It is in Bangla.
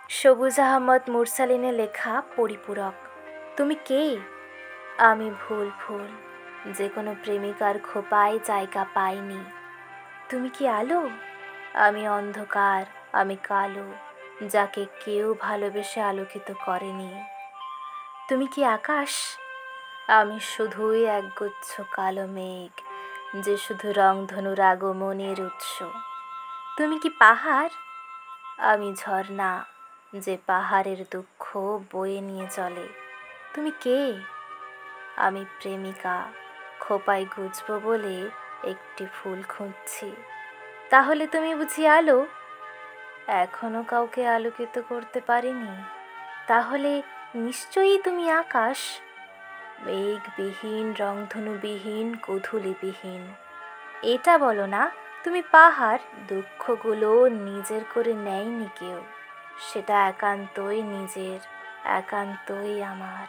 সবুজ আহমদ মুরসালিনের লেখা পরিপূরক। তুমি কে? আমি ভুল ফুল, যে কোনো প্রেমিকার খোপায় জায়গা পাইনি। তুমি কি আলো? আমি অন্ধকার, আমি কালো, যাকে কেউ ভালোবেসে আলোকিত করেনি। তুমি কি আকাশ? আমি শুধুই একগুচ্ছ কালো মেঘ, যে শুধু রংধনুর আগমনের উৎস। তুমি কি পাহাড়? আমি ঝর্ণা, যে পাহাড়ের দুঃখ বয়ে নিয়ে চলে। তুমি কে? আমি প্রেমিকা, খোপায় গুজবো বলে একটি ফুল খুঁজছি। তাহলে তুমি বুঝি আলো? এখনো কাউকে আলোকিত করতে পারিনি। তাহলে নিশ্চয়ই তুমি আকাশ, মেঘবিহীন, রংধনুবিহীন, গোধূলিবিহীন। এটা বলো না তুমি পাহাড়, দুঃখগুলো নিজের করে নেয়নি কেউ, সেটা একান্তই নিজের, একান্তই আমার।